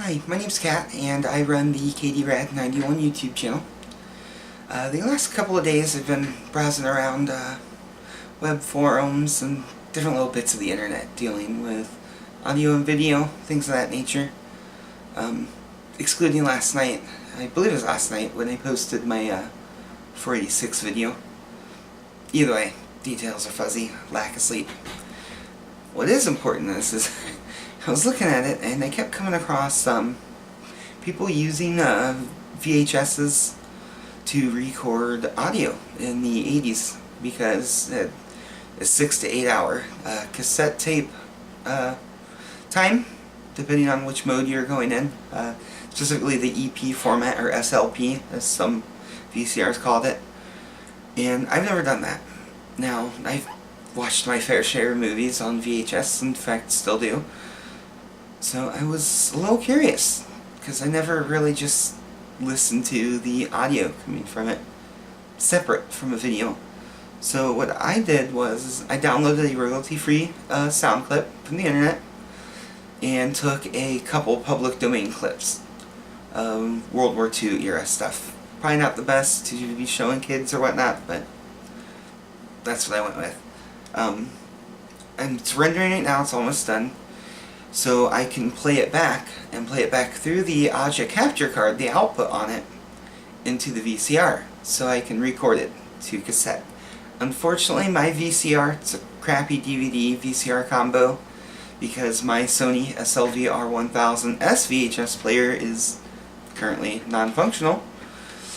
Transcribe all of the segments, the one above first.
Hi, my name's Kat, and I run the KDRad91 YouTube channel. The last couple of days I've been browsing around web forums and different little bits of the internet dealing with audio and video, things of that nature. Excluding last night, I believe it was last night when I posted my 486 video. Either way, details are fuzzy, lack of sleep. What is important in this is I was looking at it and I kept coming across people using VHSs to record audio in the 80s because a 6 to 8 hour cassette tape time, depending on which mode you're going in, specifically the EP format, or SLP as some VCRs called it. And I've never done that. Now, I've watched my fair share of movies on VHS, in fact still do. So I was a little curious, because I never really just listened to the audio coming from it separate from a video. So what I did was I downloaded a royalty-free sound clip from the internet and took a couple public domain clips of World War II era stuff. Probably not the best to be showing kids or whatnot, but that's what I went with. And it's rendering right now, it's almost done. So I can play it back, and play it back through the Aja capture card, the output on it, into the VCR, so I can record it to cassette. Unfortunately, my VCR, it's a crappy DVD VCR combo, because my Sony SLV-R1000S VHS player is currently non-functional.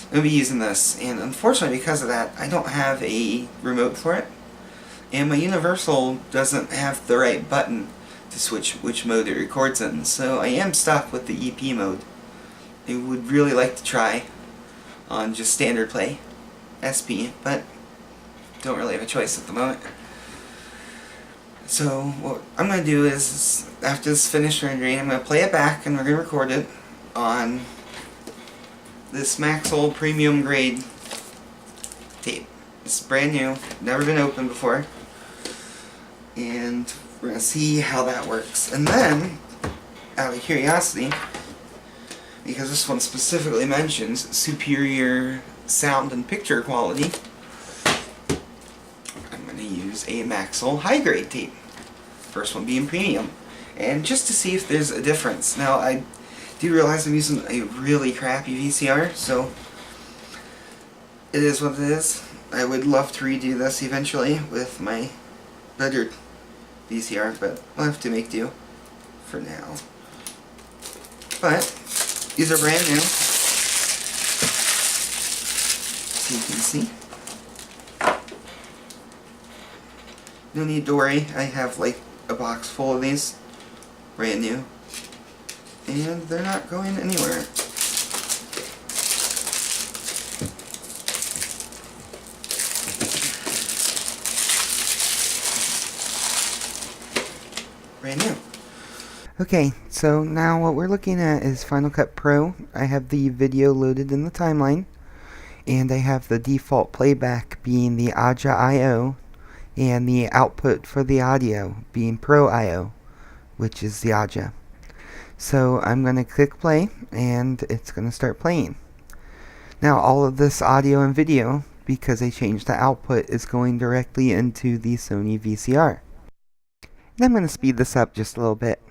I'm going to be using this, and unfortunately because of that, I don't have a remote for it, and my Universal doesn't have the right button to switch which mode it records in, so I am stuck with the EP mode. I would really like to try on just standard play, SP, but don't really have a choice at the moment. So what I'm going to do is, after this finished rendering, I'm going to play it back and we're going to record it on this Maxell premium grade tape. It's brand new, never been opened before, and we're going to see how that works. And then, out of curiosity, because this one specifically mentions superior sound and picture quality, I'm going to use a Maxell high grade tape. First one being premium. And just to see if there's a difference. Now, I do realize I'm using a really crappy VCR, so it is what it is. I would love to redo this eventually with my better VCR, but I'll have to make do for now. But these are brand new, so you can see. No need to worry, I have like a box full of these, brand new, and they're not going anywhere. Brand new. Okay, so now what we're looking at is Final Cut Pro. I have the video loaded in the timeline, and I have the default playback being the Aja I/O, and the output for the audio being Pro I/O, which is the Aja. So I'm going to click play, and it's going to start playing. Now all of this audio and video, because I changed the output, is going directly into the Sony VCR. And I'm going to speed this up just a little bit.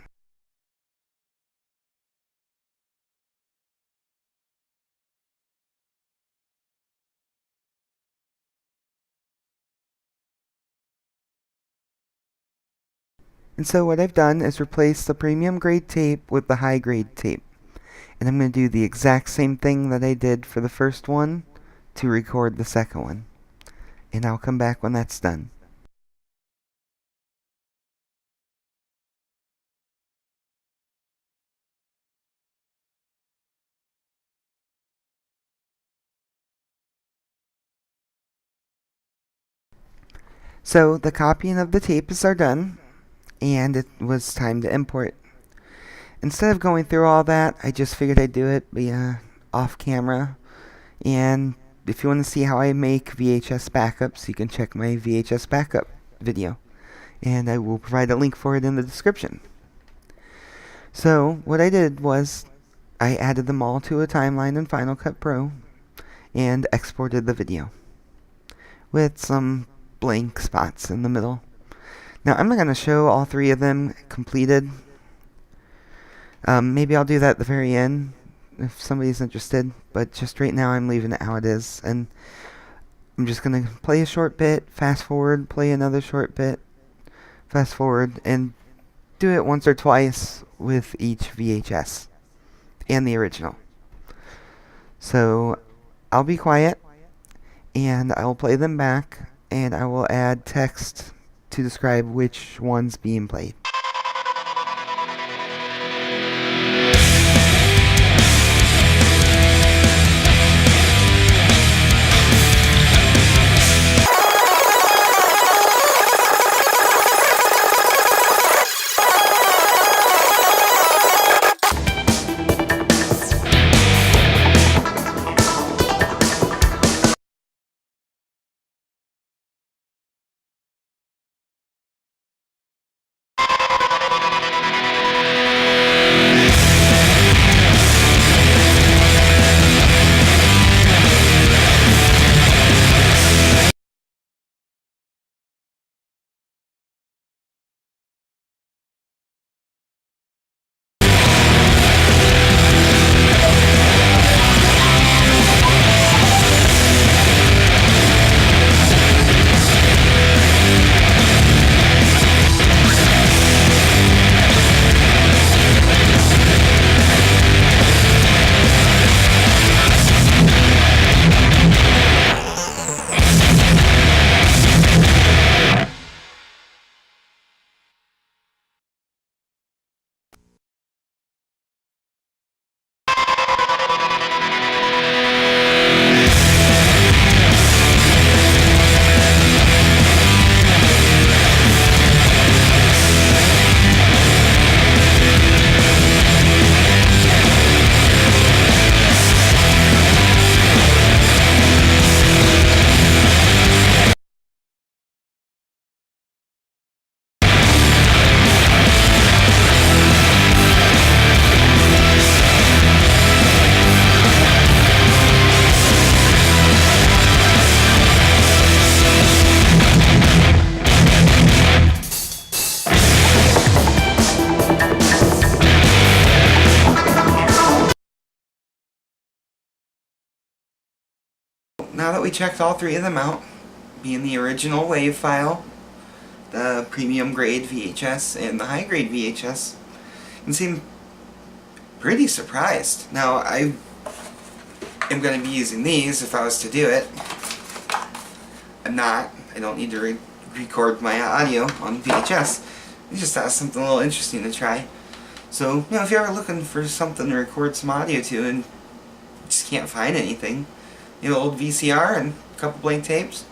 And so what I've done is replace the premium grade tape with the high grade tape. And I'm going to do the exact same thing that I did for the first one to record the second one. And I'll come back when that's done. So the copying of the tapes are done, and it was time to import. Instead of going through all that, I just figured I'd do it via off camera. And if you want to see how I make VHS backups, you can check my VHS backup video, and I will provide a link for it in the description. So what I did was I added them all to a timeline in Final Cut Pro and exported the video with some blank spots in the middle. Now I'm not going to show all three of them completed. Maybe I'll do that at the very end if somebody's interested, but just right now I'm leaving it how it is, and I'm just going to play a short bit, fast forward, play another short bit, fast forward, and do it once or twice with each VHS and the original. So I'll be quiet and I will play them back, and I will add text to describe which one's being played. Now that we checked all three of them out, being the original WAV file, the premium grade VHS, and the high grade VHS, you seem pretty surprised. Now I am going to be using these if I was to do it. I'm not. I don't need to record my audio on VHS. It just has something a little interesting to try. So, you know, if you're ever looking for something to record some audio to and just can't find anything, you know, old VCR and a couple blank tapes,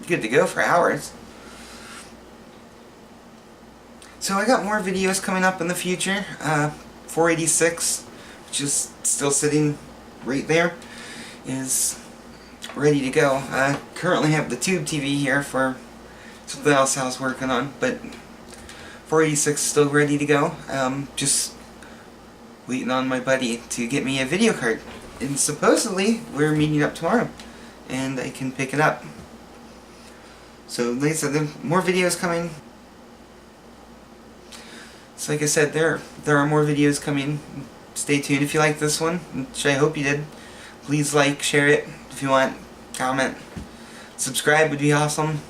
good to go for hours. So I got more videos coming up in the future. 486, which is still sitting right there, is ready to go. I currently have the tube TV here for something else I was working on, but 486 is still ready to go. Just waiting on my buddy to get me a video card. And supposedly, we're meeting up tomorrow, and I can pick it up. So, like I said, there are more videos coming. So, like I said, there are more videos coming. Stay tuned if you like this one, which I hope you did. Please like, share it if you want, comment. Subscribe would be awesome.